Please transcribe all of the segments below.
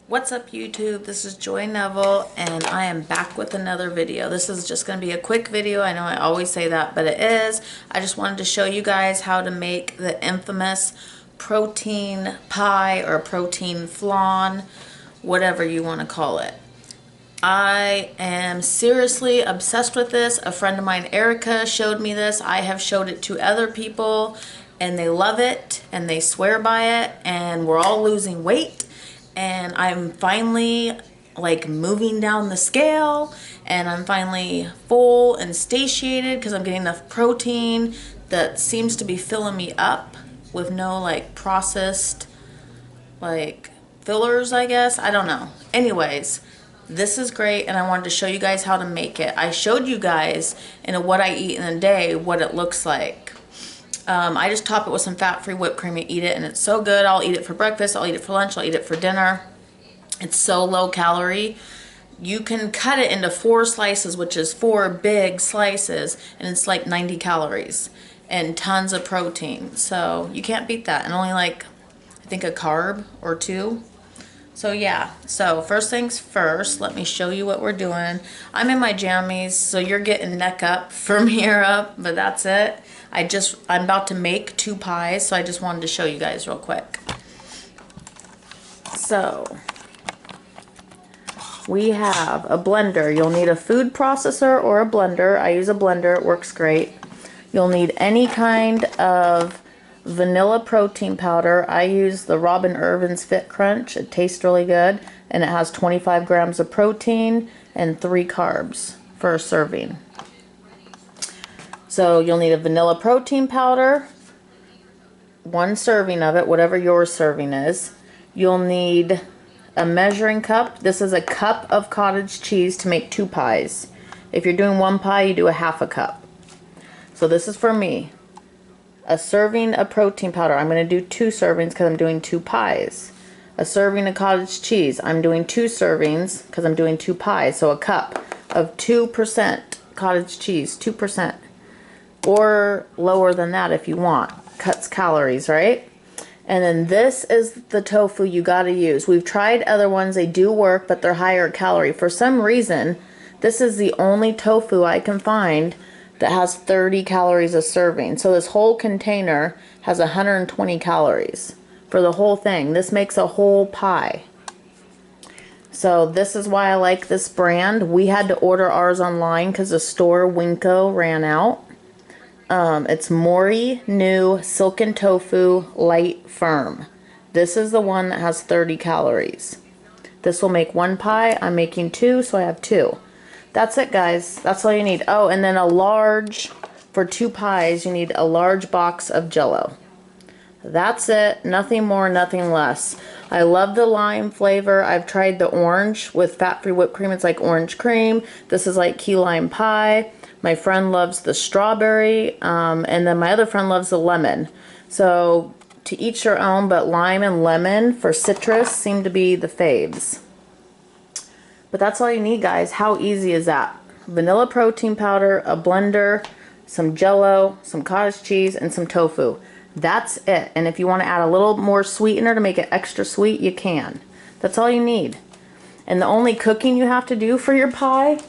What's up YouTube? This is Joy Neville and I am back with another video. This is just going to be a quick video. I know I always say that, but it is. I just wanted to show you guys how to make the infamous protein pie or protein flan, whatever you want to call it. I am seriously obsessed with this. A friend of mine, Erica, showed me this. I have showed it to other people and they love it and they swear by it, and we're all losing weight. And I'm finally like moving down the scale and I'm finally full and satiated because I'm getting enough protein that seems to be filling me up with no like processed like fillers, I guess. I don't know. Anyways, this is great and I wanted to show you guys how to make it. I showed you guys in a what I eat in a day what it looks like. I just top it with some fat-free whipped cream and eat it, and it's so good. I'll eat it for breakfast, I'll eat it for lunch, I'll eat it for dinner. It's so low calorie. You can cut it into 4 slices, which is 4 big slices, and it's like 90 calories and tons of protein. So you can't beat that. And only like, I think a carb or 2. So yeah, so first things first, let me show you what we're doing. I'm in my jammies, so you're getting neck up from here up, but that's it. I'm about to make 2 pies, so I just wanted to show you guys real quick. So, we have a blender. You'll need a food processor or a blender. I use a blender, it works great. You'll need any kind of vanilla protein powder. I use the Robin Irvin's Fit Crunch. It tastes really good, and it has 25 grams of protein and 3 carbs for a serving. So you'll need a vanilla protein powder, 1 serving of it, whatever your serving is. You'll need a measuring cup. This is a cup of cottage cheese to make 2 pies. If you're doing 1 pie, you do a half a cup. So this is for me. A serving of protein powder. I'm going to do 2 servings because I'm doing 2 pies. A serving of cottage cheese. I'm doing 2 servings because I'm doing 2 pies. So a cup of 2% cottage cheese, 2%. Or lower than that if you want. Cuts calories, right? And then this is the tofu you gotta use. We've tried other ones, they do work, but they're higher calorie. For some reason, this is the only tofu I can find that has 30 calories a serving. So this whole container has 120 calories for the whole thing. This makes a whole pie. So this is why I like this brand. We had to order ours online because the store Winco ran out. It's Mori New Silken Tofu Light Firm. This is the one that has 30 calories. This will make 1 pie. I'm making 2, so I have 2. That's it, guys. That's all you need. Oh, and then for 2 pies, you need a large box of Jell-O. That's it. Nothing more, nothing less. I love the lime flavor. I've tried the orange with fat-free whipped cream. It's like orange cream. This is like key lime pie. My friend loves the strawberry, and then my other friend loves the lemon. So to each their own, but lime and lemon for citrus seem to be the faves. But that's all you need, guys. How easy is that? Vanilla protein powder, a blender, some Jell-O, some cottage cheese, and some tofu. That's it. And if you want to add a little more sweetener to make it extra sweet, you can. That's all you need. And the only cooking you have to do for your pie,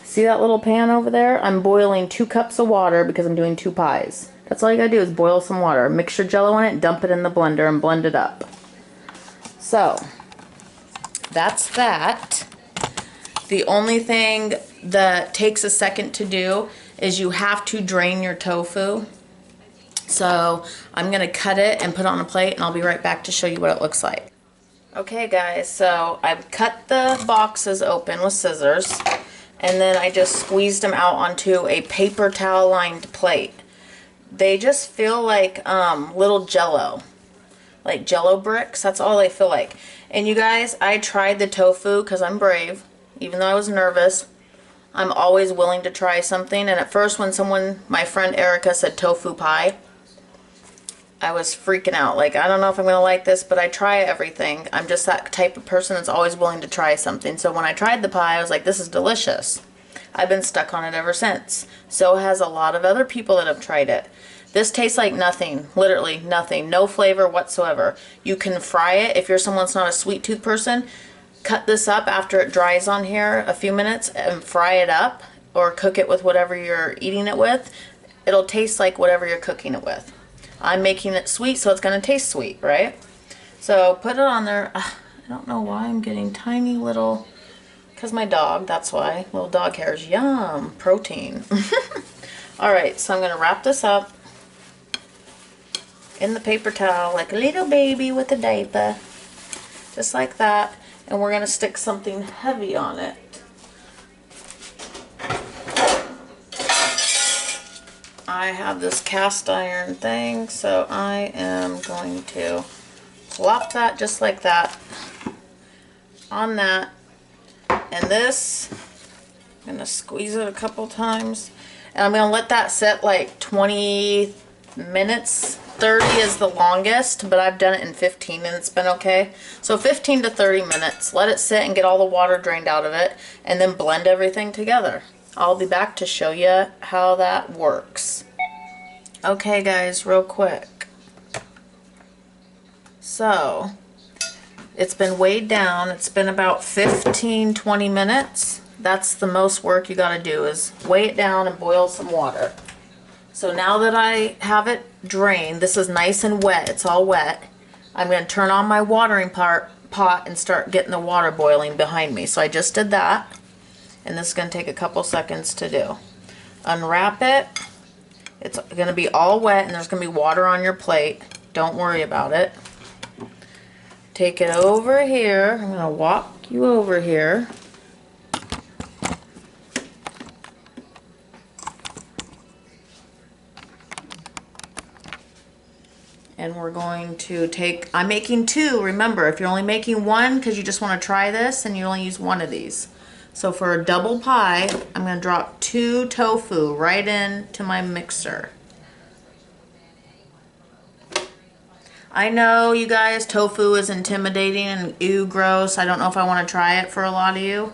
see that little pan over there? I'm boiling 2 cups of water because I'm doing 2 pies. That's all you gotta do is boil some water. Mix your Jell-O in it, dump it in the blender, and blend it up. So, that's that. The only thing that takes a second to do is you have to drain your tofu. So, I'm gonna cut it and put it on a plate, and I'll be right back to show you what it looks like. Okay guys, so I've cut the boxes open with scissors. And then I just squeezed them out onto a paper towel lined plate. They just feel like little Jell-O. Like Jell-O bricks. That's all they feel like. And you guys, I tried the tofu because I'm brave. Even though I was nervous, I'm always willing to try something. And at first when my friend Erica said tofu pie, I was freaking out. Like, I don't know if I'm going to like this, but I try everything. I'm just that type of person that's always willing to try something. So when I tried the pie, I was like, this is delicious. I've been stuck on it ever since. So has a lot of other people that have tried it. This tastes like nothing, literally nothing, no flavor whatsoever. You can fry it if you're someone that's not a sweet tooth person. cut this up after it dries on here a few minutes and fry it up or cook it with whatever you're eating it with. It'll taste like whatever you're cooking it with. I'm making it sweet, so it's going to taste sweet, right? So put it on there. I don't know why I'm getting tiny little, because my dog, that's why. Little dog hairs. Yum, protein. Alright, so I'm going to wrap this up in the paper towel like a little baby with a diaper. Just like that. And we're going to stick something heavy on it. I have this cast iron thing, so I am going to plop that just like that on that. And this, I'm going to squeeze it a couple times. And I'm going to let that sit like 20 minutes. 30 is the longest, but I've done it in 15 and it's been okay. So 15 to 30 minutes. Let it sit and get all the water drained out of it, and then blend everything together. I'll be back to show you how that works. Okay guys, real quick. So, it's been weighed down. It's been about 15-20 minutes. That's the most work you gotta do, is weigh it down and boil some water. So now that I have it drained, this is nice and wet, it's all wet. I'm going to turn on my watering pot and start getting the water boiling behind me. So I just did that, and this is going to take a couple seconds to do. Unwrap it. It's going to be all wet and there's going to be water on your plate. Don't worry about it. Take it over here. I'm going to walk you over here. And we're going to take, I'm making two, remember, if you're only making one because you just want to try this, and you only use one of these. So for a double pie, I'm going to drop 2 tofu right into my mixer. I know you guys, tofu is intimidating and ew, gross. I don't know if I want to try it for a lot of you.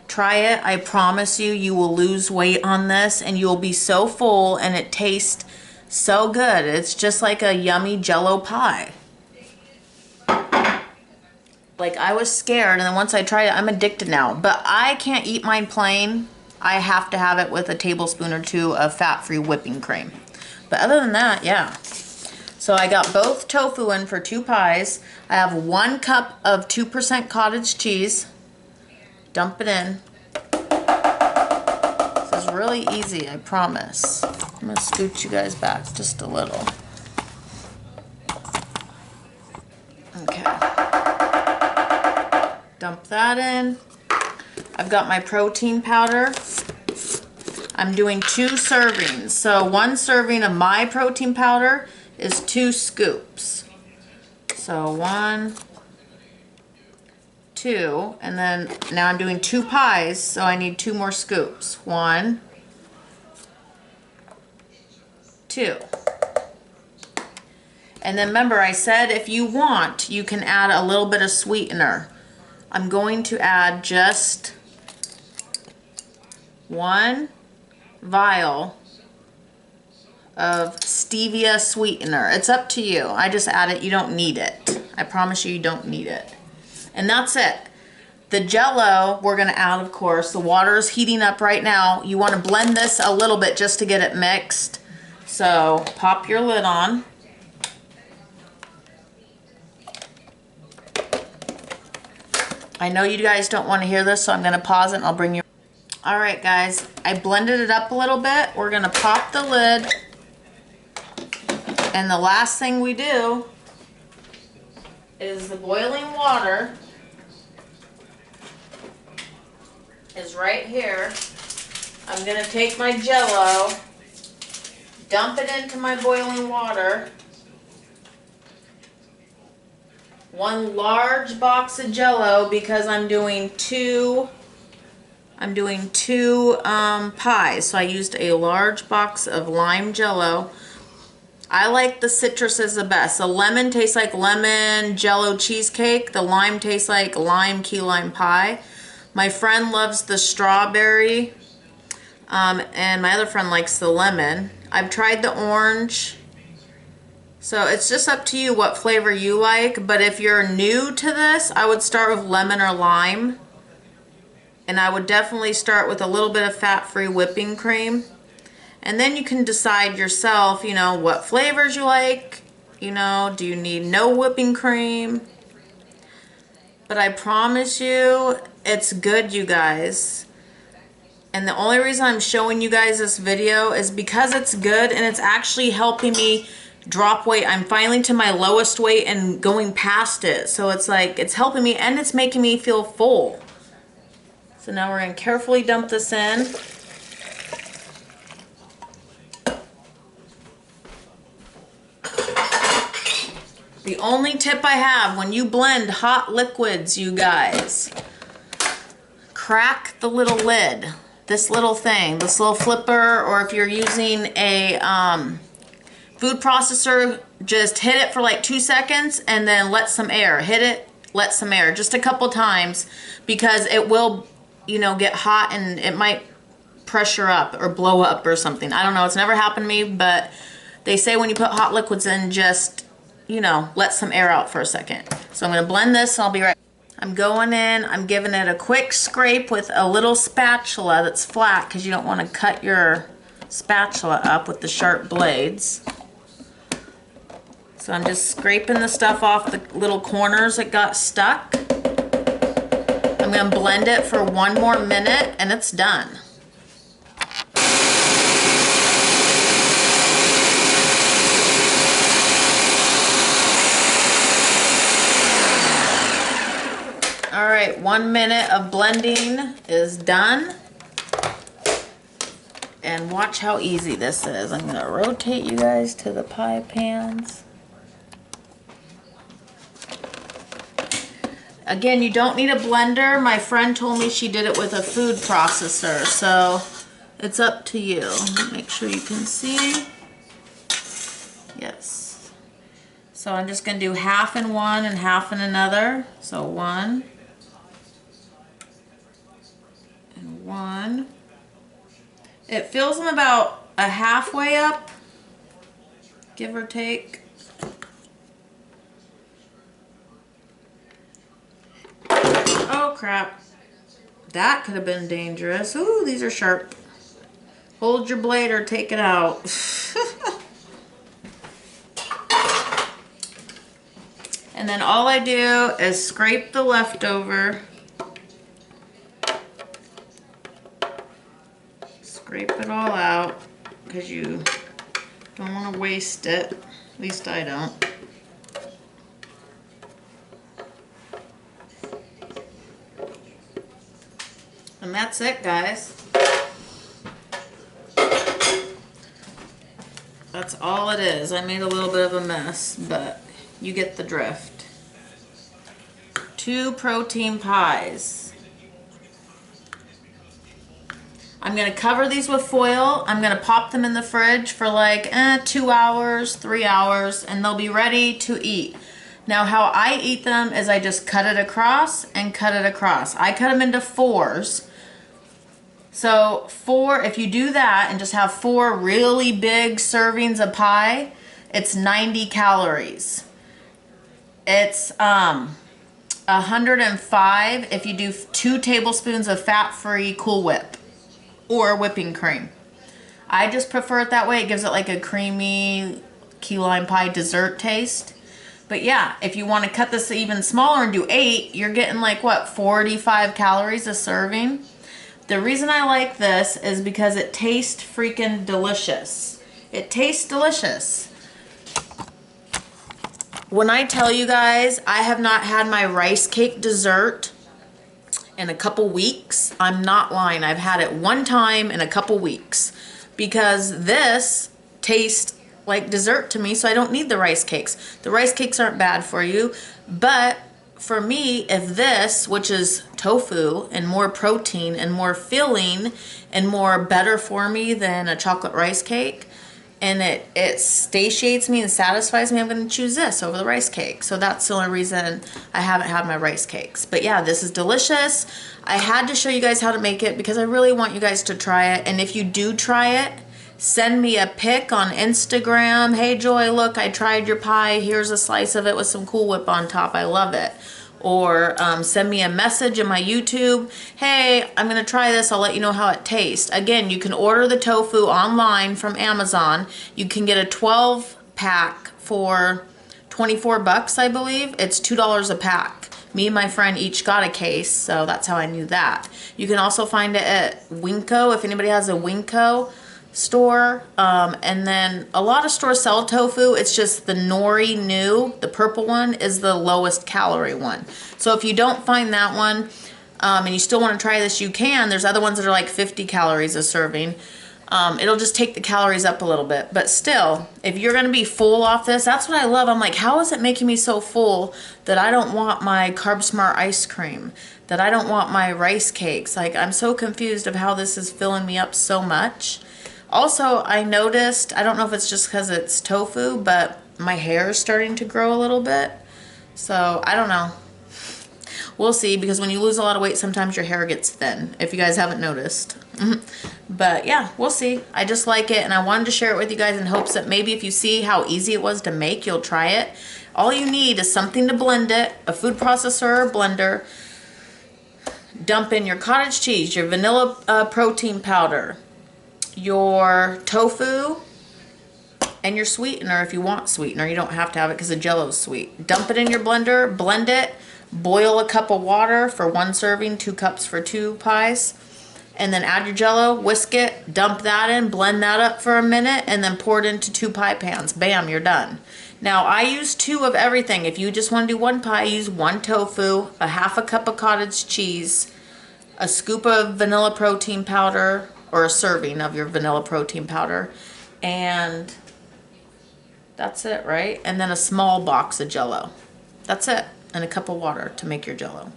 Try it. I promise you, you will lose weight on this and you will be so full, and it tastes so good. It's just like a yummy Jell-O pie. Like, I was scared, and then once I tried it, I'm addicted now. But I can't eat mine plain. I have to have it with a tablespoon or 2 of fat-free whipping cream. But other than that, yeah. So I got both tofu in for 2 pies. I have 1 cup of 2% cottage cheese. Dump it in. This is really easy, I promise. I'm going to scoot you guys back just a little. Okay. Dump that in. I've got my protein powder. I'm doing 2 servings. So 1 serving of my protein powder is 2 scoops. So 1, 2, and then now I'm doing 2 pies, so I need 2 more scoops. 1, 2. And then remember, I said if you want, you can add a little bit of sweetener. I'm going to add just 1 vial of stevia sweetener. It's up to you. I just add it. You don't need it. I promise you, you don't need it. And that's it. The Jell-O we're going to add, of course. The water is heating up right now. You want to blend this a little bit just to get it mixed. So pop your lid on. I know you guys don't want to hear this, so I'm going to pause it and I'll bring you. Alright guys, I blended it up a little bit. We're going to pop the lid. And the last thing we do is the boiling water is right here. I'm going to take my Jell-O, dump it into my boiling water. 1 large box of Jell-O because I'm doing 2 pies. So I used a large box of lime Jell-O. I like the citruses the best. The lemon tastes like lemon Jell-O cheesecake. The lime tastes like lime key lime pie. My friend loves the strawberry, and my other friend likes the lemon. I've tried the orange So it's just up to you what flavor you like, but if you're new to this, I would start with lemon or lime. And I would definitely start with a little bit of fat-free whipping cream. And then you can decide yourself, you know, what flavors you like. You know, do you need no whipping cream? But I promise you, it's good, you guys. And the only reason I'm showing you guys this video is because it's good and it's actually helping me drop weight. I'm finally to my lowest weight and going past it. So it's like, it's helping me and it's making me feel full. So now we're going to carefully dump this in. The only tip I have when you blend hot liquids, you guys, crack the little lid, this little thing, this little flipper, or if you're using a food processor, just hit it for like 2 seconds and then let some air. Hit it, let some air, just a couple times, because it will, you know, get hot and it might pressure up or blow up or something. I don't know, it's never happened to me, but they say when you put hot liquids in, just, you know, let some air out for a second. So I'm going to blend this and I'll be right back. I'm going in, I'm giving it a quick scrape with a little spatula that's flat because you don't want to cut your spatula up with the sharp blades. So I'm just scraping the stuff off the little corners that got stuck. I'm going to blend it for 1 more minute and it's done. All right, 1 minute of blending is done. And watch how easy this is. I'm gonna rotate you guys to the pie pans. Again, you don't need a blender. My friend told me she did it with a food processor, so it's up to you. Make sure you can see. Yes. So I'm just gonna do half in one and half in another. So 1 and 1. It fills them about a halfway up, give or take. Oh crap, that could have been dangerous. Ooh, these are sharp. Hold your blade or take it out. And then all I do is scrape the leftover. Scrape it all out because you don't want to waste it. At least I don't. And that's it, guys. That's all it is. I made a little bit of a mess, but you get the drift. 2 protein pies. I'm going to cover these with foil. I'm going to pop them in the fridge for like 2 hours, 3 hours, and they'll be ready to eat. Now how I eat them is I just cut it across and cut it across. I cut them into 4s. So 4, if you do that and just have 4 really big servings of pie, it's 90 calories. It's 105 if you do 2 tablespoons of fat-free Cool Whip or whipping cream. I just prefer it that way. It gives it like a creamy key lime pie dessert taste. But yeah, if you want to cut this even smaller and do 8, you're getting like what, 45 calories a serving. The reason I like this is because it tastes freaking delicious. It tastes delicious. When I tell you guys, I have not had my rice cake dessert in a couple weeks. I'm not lying. I've had it 1 time in a couple weeks because this tastes like dessert to me, so I don't need the rice cakes. The rice cakes aren't bad for you, but for me, if this, which is tofu and more protein and more filling and more better for me than a chocolate rice cake, and it satiates me and satisfies me, I'm going to choose this over the rice cake. So that's the only reason I haven't had my rice cakes. But yeah, this is delicious. I had to show you guys how to make it because I really want you guys to try it. And if you do try it Send me a pic on Instagram. Hey Joy, look, I tried your pie. Here's a slice of it with some Cool Whip on top. I love it. Or send me a message in my YouTube. Hey, I'm going to try this. I'll let you know how it tastes. Again, you can order the tofu online from Amazon. You can get a 12 pack for 24 bucks, I believe. It's $2 a pack. Me and my friend each got a case, so that's how I knew that. You can also find it at Winco, if anybody has a Winco store. And then a lot of stores sell tofu. It's just the nori new, the purple one, is the lowest calorie one. So if you don't find that one, and you still want to try this, you can. There's other ones that are like 50 calories a serving. It'll just take the calories up a little bit. But still, if you're going to be full off this, that's what I love. I'm like, how is it making me so full that I don't want my Carb Smart ice cream, that I don't want my rice cakes? Like, I'm so confused of how this is filling me up so much. Also, I noticed, I don't know if it's just because it's tofu, but my hair is starting to grow a little bit. So, I don't know. We'll see, because when you lose a lot of weight, sometimes your hair gets thin, if you guys haven't noticed. But yeah, we'll see. I just like it, and I wanted to share it with you guys in hopes that maybe if you see how easy it was to make, you'll try it. All you need is something to blend it, a food processor or blender. Dump in your cottage cheese, your vanilla protein powder, your tofu, and your sweetener if you want sweetener. You don't have to have it because the Jell-O's sweet. Dump it in your blender, blend it, boil a cup of water for 1 serving, 2 cups for 2 pies, and then add your Jell-O, whisk it, dump that in, blend that up for a minute, and then pour it into 2 pie pans. Bam, you're done. Now, I use 2 of everything. If you just want to do 1 pie, use 1 tofu, a half a cup of cottage cheese, a scoop of vanilla protein powder, or a serving of your vanilla protein powder, and that's it, right? And then a small box of Jell-O. That's it. And a cup of water to make your Jell-O.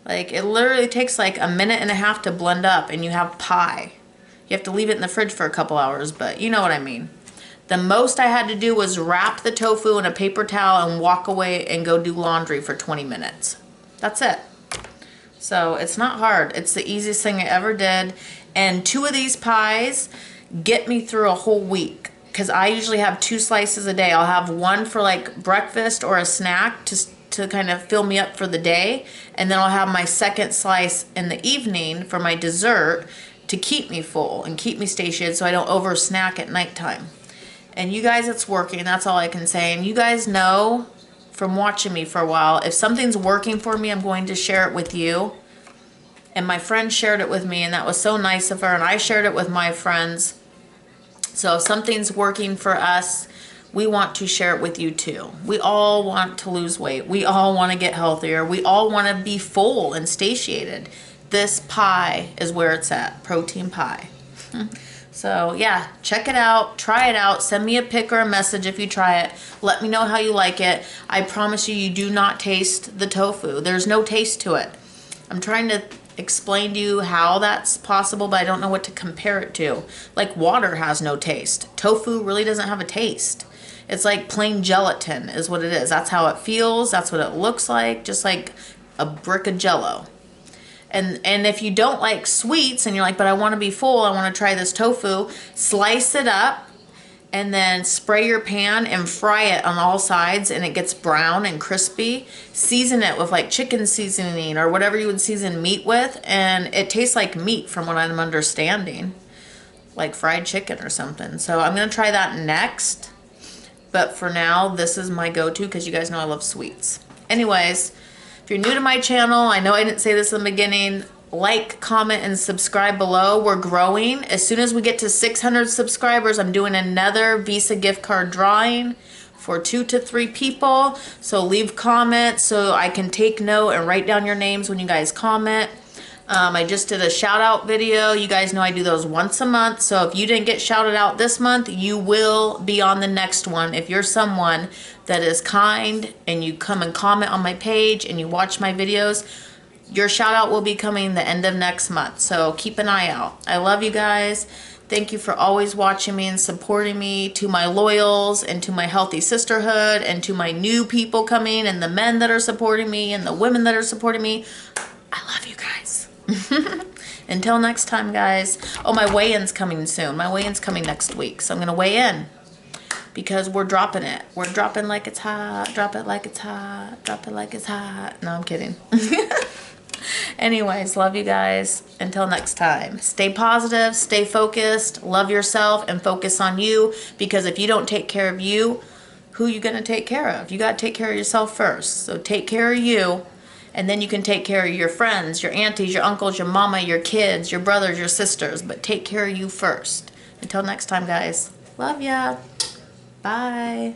Like, it literally takes like a minute and a half to blend up, and you have pie. You have to leave it in the fridge for a couple hours, but you know what I mean. The most I had to do was wrap the tofu in a paper towel and walk away and go do laundry for 20 minutes. That's it. So it's not hard. It's the easiest thing I ever did. And 2 of these pies get me through a whole week, because I usually have 2 slices a day. I'll have 1 for like breakfast or a snack to kind of fill me up for the day, and then I'll have my second slice in the evening for my dessert to keep me full and keep me satiated so I don't over snack at nighttime. And you guys, it's working. That's all I can say. And you guys know from watching me for a while, if something's working for me, I'm going to share it with you. And my friend shared it with me, and that was so nice of her, and I shared it with my friends. So if something's working for us, we want to share it with you too. We all want to lose weight. We all want to get healthier. We all want to be full and satiated. This pie is where it's at, protein pie. So yeah, check it out, try it out, send me a pic or a message if you try it. Let me know how you like it. I promise you, you do not taste the tofu. There's no taste to it. I'm trying to explain to you how that's possible, but I don't know what to compare it to. Like, water has no taste. Tofu really doesn't have a taste. It's like plain gelatin is what it is. That's how it feels. That's what it looks like. Just like a brick of Jell-O. And if you don't like sweets and you're like, but I want to be full, I want to try this tofu, slice it up and then spray your pan and fry it on all sides, and it gets brown and crispy. Season it with like chicken seasoning or whatever you would season meat with, and it tastes like meat from what I'm understanding. Like fried chicken or something. So I'm going to try that next. But for now, this is my go-to because you guys know I love sweets. Anyways, if you're new to my channel, I know I didn't say this in the beginning, like, comment, and subscribe below. We're growing. As soon as we get to 600 subscribers, I'm doing another Visa gift card drawing for 2 to 3 people. So leave comments so I can take note and write down your names when you guys comment. I just did a shout out video. You guys know I do those once a month. So if you didn't get shouted out this month, you will be on the next one. If you're someone that is kind and you come and comment on my page and you watch my videos, your shout out will be coming the end of next month. So keep an eye out. I love you guys. Thank you for always watching me and supporting me. To my loyals and to my healthy sisterhood and to my new people coming and the men that are supporting me and the women that are supporting me, I love you guys. Until next time, guys. Oh, my weigh-in's coming soon. My weigh-in's coming next week, so I'm going to weigh in. Because we're dropping it. We're dropping like it's hot. Drop it like it's hot. Drop it like it's hot. No, I'm kidding. Anyways, love you guys. Until next time. Stay positive. Stay focused. Love yourself and focus on you. Because if you don't take care of you, who are you going to take care of? You got to take care of yourself first. So take care of you. And then you can take care of your friends, your aunties, your uncles, your mama, your kids, your brothers, your sisters. But take care of you first. Until next time, guys. Love ya. Bye.